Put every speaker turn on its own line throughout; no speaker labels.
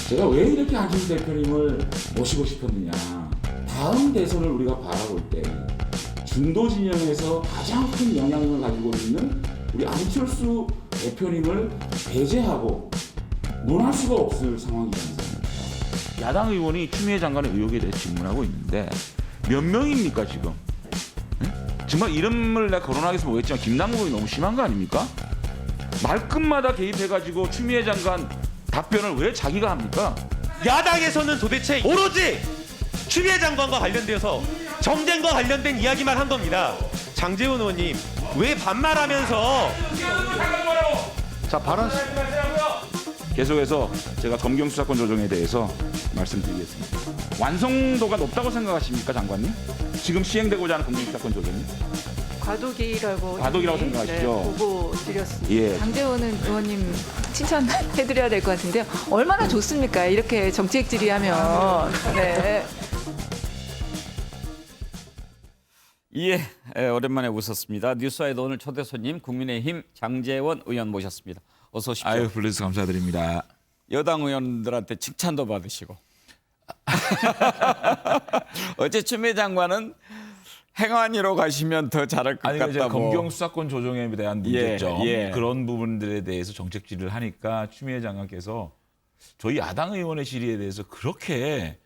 제가 왜 이렇게 안철수 대표님을 모시고 싶었느냐. 다음 대선을 우리가 바라볼 때 중도 진영에서 가장 큰 영향력을 가지고 있는 우리 안철수 대표님을 배제하고 논할 수가 없을 상황이지 않습니까? 야당 의원이 추미애 장관의 의혹에 대해 질문하고 있는데 몇 명입니까 지금? 응? 정말 이름을 내가 거론하겠으면 모르겠지만 김남국이 너무 심한 거 아닙니까? 말끝마다 개입해가지고 추미애 장관 답변을 왜 자기가 합니까?
야당에서는 도대체 오로지 추미애 장관과 관련되어서 정쟁과 관련된 이야기만 한 겁니다. 장제원 의원님 왜 반말하면서
자, 발언
계속해서 제가 검경 수사권 조정에 대해서 말씀드리겠습니다. 완성도가 높다고 생각하십니까, 장관님? 지금 시행되고자 하는 검경 수사권 조정이?
과도기라고
생각하시죠?
보고 드렸습니다.
예.
장제원 의원님 칭찬해드려야 될 것 같은데요. 얼마나 좋습니까? 이렇게 정책 질의하면. 네.
예, 오랜만에 웃었습니다. 뉴스와이드 오늘 초대 손님 국민의힘 장제원 의원 모셨습니다. 어서 오십시오.
아유, 불러주셔서 감사드립니다.
여당 의원들한테 칭찬도 받으시고. 어제 추미애 장관은 행안위로 가시면 더 잘할 것
아니, 이제
같다고.
검경 수사권 조정에 대한 문제점
예.
그런 부분들에 대해서 정책 질의를 하니까 추미애 장관께서 저희 야당 의원의 질의에 대해서 그렇게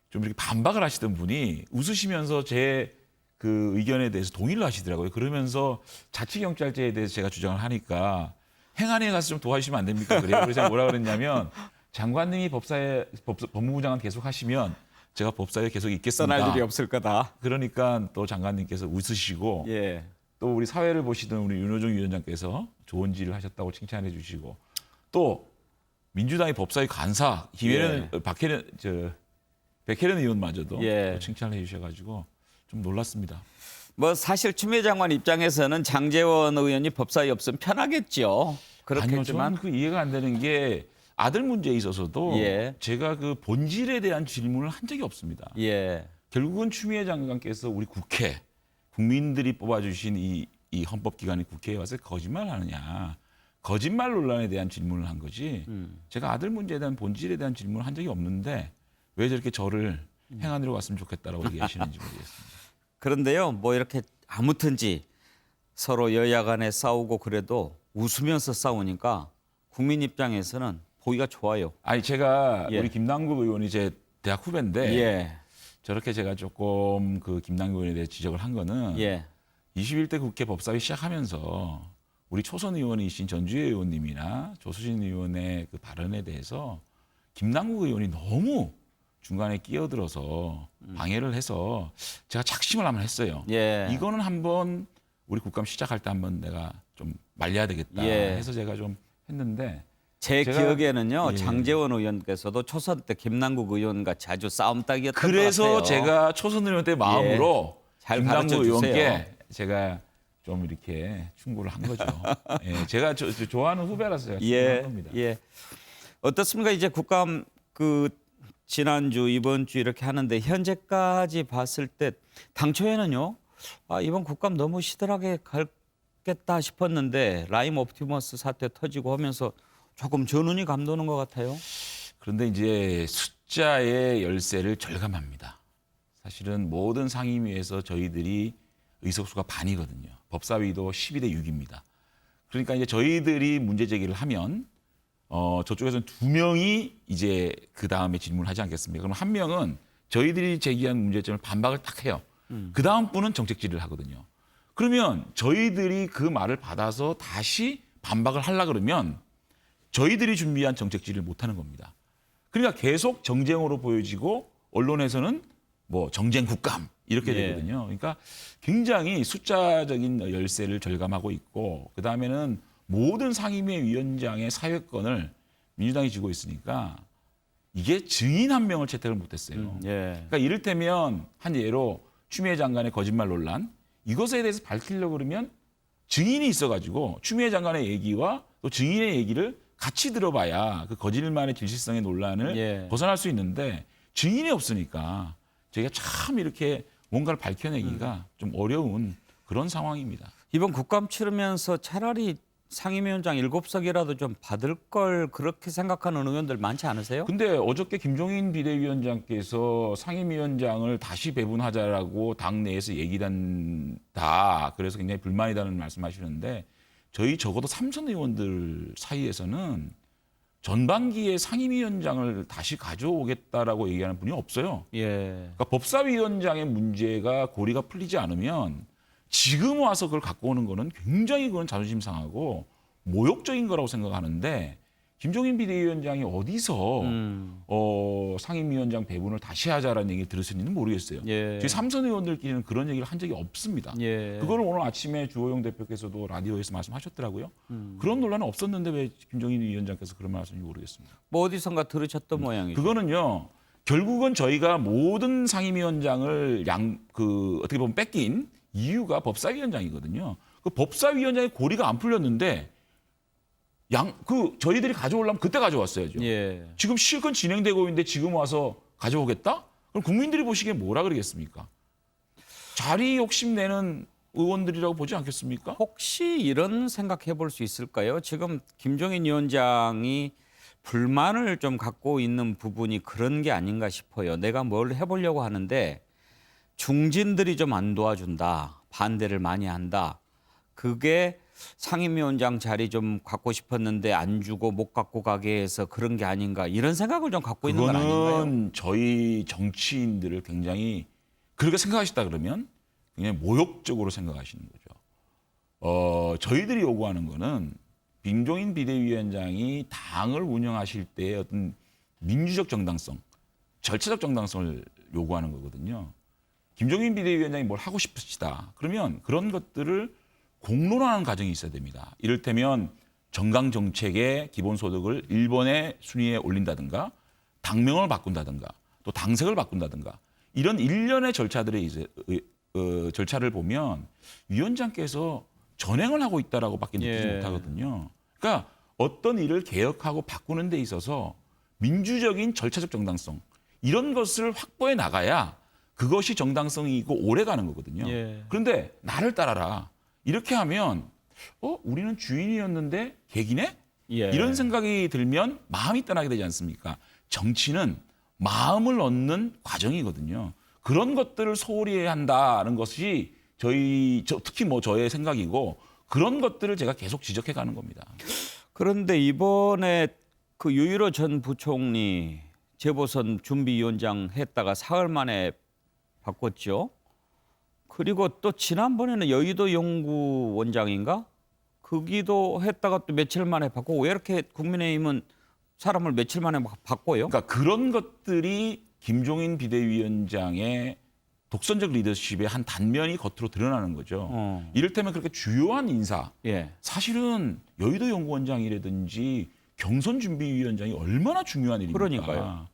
좀 이렇게 반박을 하시던 분이 웃으시면서 제 그 의견에 대해서 동의를 하시더라고요. 그러면서 자치경찰제에 대해서 제가 주장을 하니까 행안위에 가서 좀 도와주시면 안 됩니까? 그래요. 그래서 제가 뭐라 그랬냐면 장관님이 법무부 장관 계속 하시면 제가 법사위에 계속 있겠습니다.
떠날 일이 없을 거다.
그러니까 또 장관님께서 웃으시고
예.
또 우리 사회를 보시던 우리 윤호중 위원장께서 좋은 질을 하셨다고 칭찬해 주시고 또 민주당의 법사위 간사 김혜련 백혜련 의원마저도
예.
또 칭찬해 주셔가지고 좀 놀랐습니다.
뭐 사실 추미애 장관 입장에서는 장제원 의원이 법사위 없으면 편하겠죠.
아니요,
그렇겠지만
저는 그 이해가 안 되는 게 아들 문제에 있어서도
예.
제가 그 본질에 대한 질문을 한 적이 없습니다.
예.
결국은 추미애 장관께서 우리 국회 국민들이 뽑아주신 이 헌법기관인 국회에 와서 거짓말하느냐 거짓말 논란에 대한 질문을 한 거지 제가 아들 문제에 대한 본질에 대한 질문을 한 적이 없는데 왜 저렇게 저를 행안위로 왔으면 좋겠다라고 얘기하시는지 모르겠습니다.
그런데요, 뭐 이렇게 아무튼지 서로 여야 간에 싸우고 그래도 웃으면서 싸우니까 국민 입장에서는 보기가 좋아요.
아니 제가
예.
우리 김남국 의원이 제 대학 후배인데
예.
저렇게 제가 조금 그 김남국 의원에 대해 지적을 한 거는
예.
21대 국회 법사위 시작하면서 우리 초선 의원이신 전주혜 의원님이나 조수진 의원의 그 발언에 대해서 김남국 의원이 너무 중간에 끼어들어서 방해를 해서 제가 착심을 한번 했어요.
예.
이거는 한번 우리 국감 시작할 때 한번 내가 좀 말려야 되겠다
예.
해서 제가 좀 했는데
제
제가-
기억에는요,
예.
장제원 의원께서도 초선 때 김남국 의원과 자주 싸움닭이었던 것
그래서
같아요.
제가 초선 의원 때 마음으로
잘
김남국
가르쳐 주세요.
의원께 제가 좀 이렇게 충고를 한 거죠. 예, 제가 좋아하는 후배라서 제가 충고한
예,
겁니다.
예. 어떻습니까? 이제 국감 그 지난주 이번 주 이렇게 하는데 현재까지 봤을 때 당초에는요, 이번 국감 너무 시들하게 갈겠다 싶었는데 라임 옵티머스 사태 터지고 하면서 조금 전운이 감도는 것 같아요.
그런데 이제 숫자의 열세를 절감합니다. 사실은 모든 상임위에서 저희들이 의석수가 반이거든요. 법사위도 12대 6입니다. 그러니까 이제 저희들이 문제 제기를 하면 저쪽에서는 2명이 이제 그 다음에 질문을 하지 않겠습니까? 그럼 1명은 저희들이 제기한 문제점을 반박을 딱 해요. 그 다음 분은 정책 질의를 하거든요. 그러면 저희들이 그 말을 받아서 다시 반박을 하려 그러면 저희들이 준비한 정책 질의를 못 하는 겁니다. 그러니까 계속 정쟁으로 보여지고 언론에서는 뭐 정쟁 국감 이렇게
예.
되거든요. 그러니까 굉장히 숫자적인 열세를 절감하고 있고 그다음에는 모든 상임위 위원장의 사회권을 민주당이 쥐고 있으니까 이게 증인 한 명을 채택을 못했어요.
예.
그러니까 이를테면 한 예로 추미애 장관의 거짓말 논란 이것에 대해서 밝히려고 그러면 증인이 있어가지고 추미애 장관의 얘기와 또 증인의 얘기를 같이 들어봐야 그 거짓말의 진실성의 논란을
예.
벗어날 수 있는데 증인이 없으니까 저희가 참 이렇게 뭔가를 밝혀내기가 좀 어려운 그런 상황입니다.
이번 국감 치르면서 차라리 상임위원장 7석이라도 좀 받을 걸 그렇게 생각하는 의원들 많지 않으세요?
근데 어저께 김종인 비대위원장께서 상임위원장을 다시 배분하자라고 당내에서 얘기를 한다. 그래서 굉장히 불만이다는 말씀하시는데 저희 적어도 삼선 의원들 사이에서는 전반기에 상임위원장을 다시 가져오겠다라고 얘기하는 분이 없어요.
예.
그러니까 법사위원장의 문제가 고리가 풀리지 않으면 지금 와서 그걸 갖고 오는 거는 굉장히 그건 자존심 상하고 모욕적인 거라고 생각하는데 김종인 비대위원장이 어디서 상임위원장 배분을 다시 하자라는 얘기를 들었는지는 모르겠어요.
예.
저희 삼선 의원들끼리는 그런 얘기를 한 적이 없습니다.
예.
그거를 오늘 아침에 주호영 대표께서도 라디오에서 말씀하셨더라고요. 그런 논란은 없었는데 왜 김종인 위원장께서 그런 말씀인지 모르겠습니다.
뭐 어디선가 들으셨던 모양이죠.
그거는요. 결국은 저희가 모든 상임위원장을 어떻게 보면 뺏긴 이유가 법사위원장이거든요. 그 법사위원장의 고리가 안 풀렸는데 저희들이 가져오려면 그때 가져왔어야죠.
예.
지금 실컷 진행되고 있는데 지금 와서 가져오겠다? 그럼 국민들이 보시기에 뭐라 그러겠습니까? 자리 욕심내는 의원들이라고 보지 않겠습니까?
혹시 이런 생각해 볼 수 있을까요? 지금 김종인 위원장이 불만을 좀 갖고 있는 부분이 그런 게 아닌가 싶어요. 내가 뭘 해보려고 하는데 중진들이 좀 안 도와준다. 반대를 많이 한다. 그게 상임위원장 자리 좀 갖고 싶었는데 안 주고 못 갖고 가게 해서 그런 게 아닌가. 이런 생각을 좀 갖고 있는 건 아닌가요?
그거는 저희 정치인들을 굉장히 그렇게 생각하시다 그러면 굉장히 모욕적으로 생각하시는 거죠. 저희들이 요구하는 거는 김종인 비대위원장이 당을 운영하실 때 어떤 민주적 정당성, 절차적 정당성을 요구하는 거거든요. 김종인 비대위원장이 뭘 하고 싶으시다. 그러면 그런 것들을 공론화하는 과정이 있어야 됩니다. 이를테면 정강 정책의 기본소득을 1번의 순위에 올린다든가 당명을 바꾼다든가 또 당색을 바꾼다든가 이런 일련의 절차를 보면 위원장께서 전횡을 하고 있다라고밖에 느끼지
예.
못하거든요. 그러니까 어떤 일을 개혁하고 바꾸는 데 있어서 민주적인 절차적 정당성 이런 것을 확보해 나가야 그것이 정당성이고 오래 가는 거거든요.
예.
그런데 나를 따라라. 이렇게 하면 우리는 주인이었는데 객이네?
예.
이런 생각이 들면 마음이 떠나게 되지 않습니까? 정치는 마음을 얻는 과정이거든요. 그런 것들을 소홀히 한다는 것이 특히 저의 생각이고 그런 것들을 제가 계속 지적해 가는 겁니다.
그런데 이번에 그 유일호 전 부총리 재보선 준비위원장 했다가 사흘 만에 바꿨죠. 그리고 또 지난번에는 여의도 연구원장인가? 거기도 했다가 또 며칠 만에 바꾸고 왜 이렇게 국민의힘은 사람을 며칠 만에 바꿔요?
그러니까 그런 것들이 김종인 비대위원장의 독선적 리더십의 한 단면이 겉으로 드러나는 거죠. 이를테면 그렇게 주요한 인사,
예.
사실은 여의도 연구원장이라든지 경선준비위원장이 얼마나 중요한 일입니까?
그러니까요.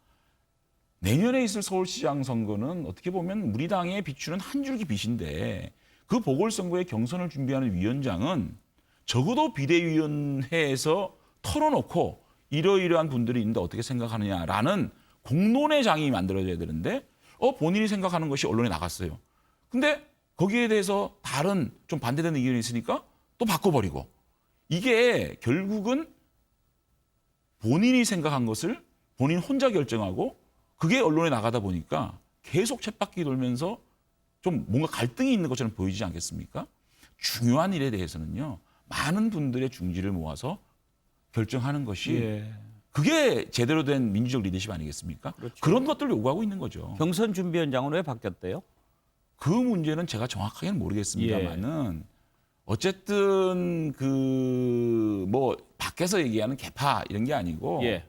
내년에 있을 서울시장 선거는 어떻게 보면 우리 당에 비추는 한 줄기 빛인데 그 보궐선거의 경선을 준비하는 위원장은 적어도 비대위원회에서 털어놓고 이러이러한 분들이 있는데 어떻게 생각하느냐라는 공론의 장이 만들어져야 되는데 본인이 생각하는 것이 언론에 나갔어요. 근데 거기에 대해서 다른 좀 반대되는 의견이 있으니까 또 바꿔버리고 이게 결국은 본인이 생각한 것을 본인 혼자 결정하고 그게 언론에 나가다 보니까 계속 쳇바퀴 돌면서 좀 뭔가 갈등이 있는 것처럼 보이지 않겠습니까? 중요한 일에 대해서는요. 많은 분들의 중지를 모아서 결정하는 것이
예.
그게 제대로 된 민주적 리더십 아니겠습니까?
그렇죠.
그런 것들을 요구하고 있는 거죠.
경선 준비위원장은 왜 바뀌었대요?
그 문제는 제가 정확하게는 모르겠습니다만은 어쨌든 뭐 밖에서 얘기하는 개파 이런 게 아니고
예.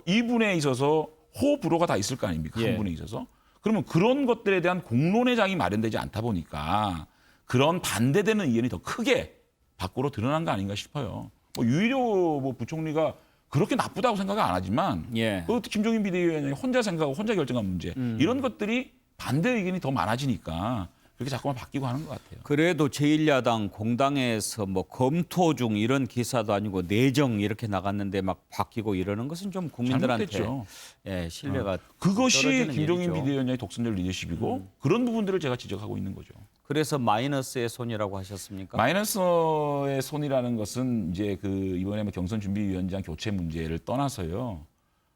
이분에 있어서 호불호가 다 있을 거 아닙니까?
예.
한 분에 있어서. 그러면 그런 것들에 대한 공론의 장이 마련되지 않다 보니까 그런 반대되는 의견이 더 크게 밖으로 드러난 거 아닌가 싶어요. 유일호 부총리가 그렇게 나쁘다고 생각은 안 하지만
예.
그것도 김종인 비대위원장이 혼자 생각하고 혼자 결정한 문제 이런 것들이 반대 의견이 더 많아지니까 그렇게 자꾸만 바뀌고 하는 것 같아요.
그래도 제1야당 공당에서 뭐 검토 중 이런 기사도 아니고 내정 이렇게 나갔는데 막 바뀌고 이러는 것은 좀 국민들한테
잘못됐죠.
예, 신뢰가
그것이
떨어지는
김종인
일이죠.
비대위원장의 독선적 리더십이고 그런 부분들을 제가 지적하고 있는 거죠.
그래서 마이너스의 손이라고 하셨습니까?
마이너스의 손이라는 것은 이제 그 이번에 뭐 경선준비위원장 교체 문제를 떠나서요.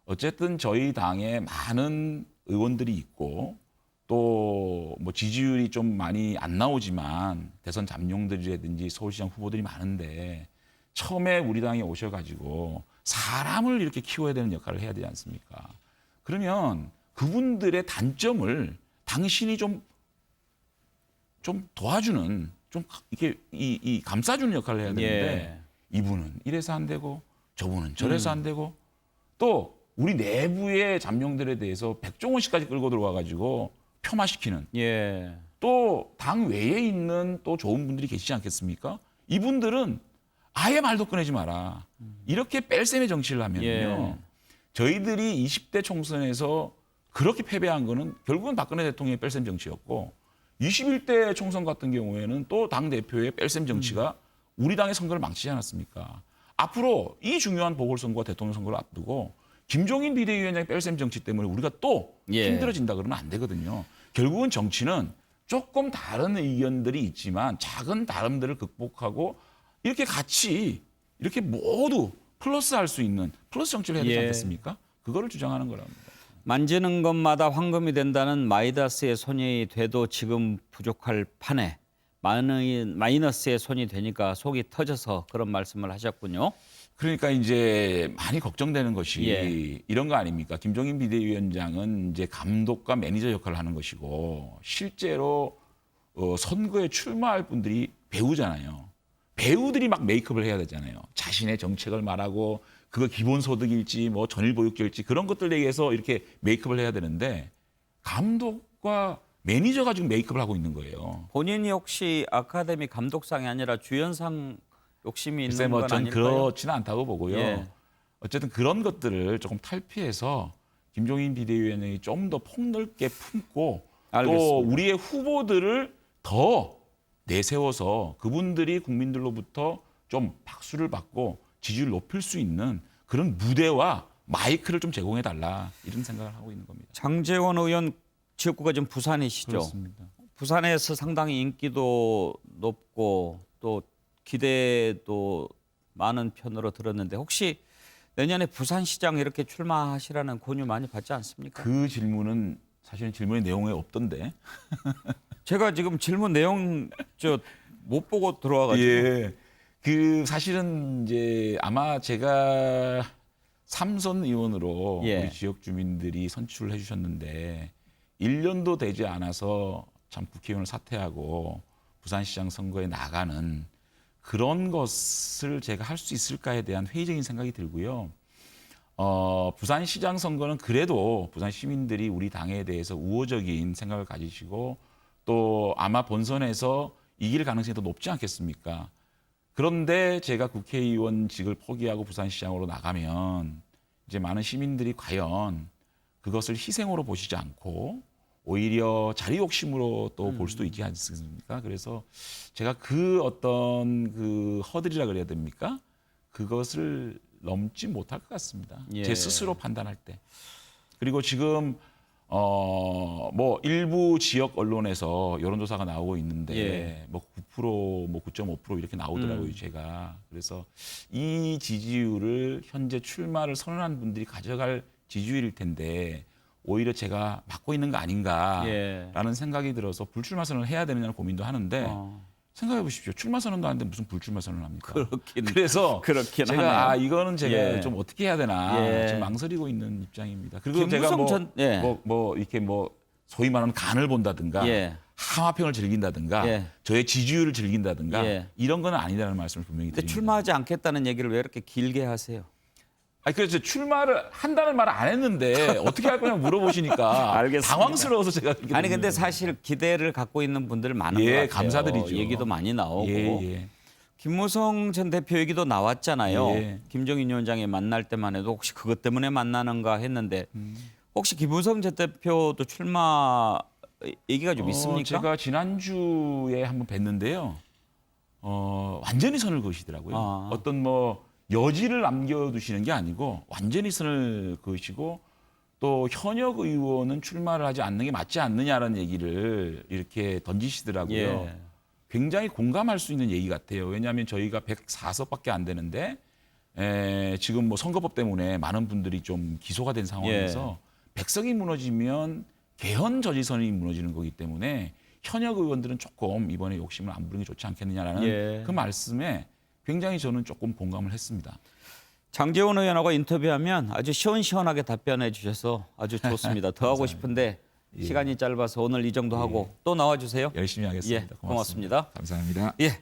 어쨌든 저희 당에 많은 의원들이 있고 또 뭐 지지율이 좀 많이 안 나오지만 대선 잠룡들이라든지 서울시장 후보들이 많은데 처음에 우리 당에 오셔가지고 사람을 이렇게 키워야 되는 역할을 해야 되지 않습니까? 그러면 그분들의 단점을 당신이 좀 도와주는, 좀 이렇게 이 감싸주는 역할을 해야 되는데 이분은 이래서 안 되고 저분은 저래서 안 되고 또 우리 내부의 잠룡들에 대해서 백종원 씨까지 끌고 들어와가지고 폄하시키는
예.
또 당 외에 있는 또 좋은 분들이 계시지 않겠습니까? 이분들은 아예 말도 꺼내지 마라. 이렇게 뺄셈의 정치를 하면요.
예.
저희들이 20대 총선에서 그렇게 패배한 거는 결국은 박근혜 대통령의 뺄셈 정치였고 21대 총선 같은 경우에는 또 당대표의 뺄셈 정치가 우리 당의 선거를 망치지 않았습니까? 앞으로 이 중요한 보궐선거와 대통령 선거를 앞두고 김종인 비대위원장의 뺄셈 정치 때문에 우리가 또
예.
힘들어진다 그러면 안 되거든요. 결국은 정치는 조금 다른 의견들이 있지만 작은 다름들을 극복하고 이렇게 같이 이렇게 모두 플러스할 수 있는 플러스 정치를 해야 되지
예.
않겠습니까? 그거를 주장하는 거랍니다.
만지는 것마다 황금이 된다는 마이다스의 손이 돼도 지금 부족할 판에 마이너스의 손이 되니까 속이 터져서 그런 말씀을 하셨군요.
그러니까 이제 많이 걱정되는 것이
예.
이런 거 아닙니까? 김종인 비대위원장은 이제 감독과 매니저 역할을 하는 것이고 실제로 선거에 출마할 분들이 배우잖아요. 배우들이 막 메이크업을 해야 되잖아요. 자신의 정책을 말하고 그거 기본소득일지 뭐 전일보육제일지 그런 것들에 의해서 이렇게 메이크업을 해야 되는데 감독과 매니저가 지금 메이크업을 하고 있는 거예요.
본인이 혹시 아카데미 감독상이 아니라 주연상 욕심이
글쎄
있는
뭐
건
전
아닐까요?
그렇지는 않다고 보고요.
예.
어쨌든 그런 것들을 조금 탈피해서 김종인 비대위원장이 좀 더 폭넓게 품고 또
알겠습니다.
우리의 후보들을 더 내세워서 그분들이 국민들로부터 좀 박수를 받고 지지율을 높일 수 있는 그런 무대와 마이크를 좀 제공해 달라 이런 생각을 하고 있는 겁니다.
장제원 의원 지역구가 지금 부산이시죠?
그렇습니다.
부산에서 상당히 인기도 높고 또 기대도 많은 편으로 들었는데 혹시 내년에 부산시장 이렇게 출마하시라는 권유 많이 받지 않습니까?
그 질문은 사실은 질문의 내용에 없던데.
제가 지금 질문 내용 못 보고 들어와가지고
예. 그 사실은 이제 아마 제가 3선 의원으로
예.
우리 지역 주민들이 선출을 해주셨는데 1년도 되지 않아서 참 국회의원을 사퇴하고 부산시장 선거에 나가는 그런 것을 제가 할 수 있을까에 대한 회의적인 생각이 들고요. 부산시장 선거는 그래도 부산 시민들이 우리 당에 대해서 우호적인 생각을 가지시고 또 아마 본선에서 이길 가능성이 더 높지 않겠습니까? 그런데 제가 국회의원직을 포기하고 부산시장으로 나가면 이제 많은 시민들이 과연 그것을 희생으로 보시지 않고 오히려 자리 욕심으로 또 볼 수도 있지 않습니까? 그래서 제가 그 어떤 그 허들이라 그래야 됩니까? 그것을 넘지 못할 것 같습니다.
예.
제 스스로 판단할 때. 그리고 지금 뭐 일부 지역 언론에서 여론조사가 나오고 있는데
예.
뭐 9%, 뭐 9.5% 이렇게 나오더라고요, 제가. 그래서 이 지지율을 현재 출마를 선언한 분들이 가져갈 지지율일 텐데 오히려 제가 맡고 있는 거 아닌가라는
예.
생각이 들어서 불출마 선언을 해야 되느냐는 고민도 하는데 생각해 보십시오. 출마 선언도 하는데 무슨 불출마 선언을 합니까? 그래서
그렇긴
제가
하네요.
이거는 제가
예.
좀 어떻게 해야 되나
예.
지금 망설이고 있는 입장입니다. 그리고
김무성
제가
전- 예.
이렇게 뭐 소위 말하는 간을 본다든가
예.
하마평을 즐긴다든가
예.
저의 지지율을 즐긴다든가
예.
이런 건 아니라는 말씀을 분명히
근데
드립니다.
출마하지 않겠다는 얘기를 왜 이렇게 길게 하세요?
아니 그래서 출마를 한다는 말을 안 했는데 어떻게 할 거냐고 물어보시니까
알겠습니다.
당황스러워서 제가 그렇게
아니
드리는
근데
거예요.
사실 기대를 갖고 있는 분들 많은
예,
것 같아요.
감사드리죠.
얘기도 많이 나오고
예.
김무성 전 대표 얘기도 나왔잖아요.
예.
김종인 위원장이 만날 때만 해도 혹시 그것 때문에 만나는가 했는데 혹시 김무성 전 대표도 출마 얘기가 좀 있습니까?
제가 지난주에 한번 뵀는데요. 완전히 선을 그으시더라고요.
아.
어떤 뭐 여지를 남겨두시는 게 아니고 완전히 선을 그으시고 또 현역 의원은 출마를 하지 않는 게 맞지 않느냐라는 얘기를 이렇게 던지시더라고요.
예.
굉장히 공감할 수 있는 얘기 같아요. 왜냐하면 저희가 104석밖에 안 되는데 지금 뭐 선거법 때문에 많은 분들이 좀 기소가 된 상황에서 100석이 무너지면 개헌 저지선이 무너지는 거기 때문에 현역 의원들은 조금 이번에 욕심을 안 부리는 게 좋지 않겠느냐라는
예.
그 말씀에 굉장히 저는 조금 공감을 했습니다.
장제원 의원하고 인터뷰하면 아주 시원시원하게 답변해 주셔서 아주 좋습니다. 더 하고 싶은데 시간이 짧아서 오늘 이 정도 하고 또 나와 주세요.
열심히 하겠습니다.
예, 고맙습니다.
감사합니다.
예.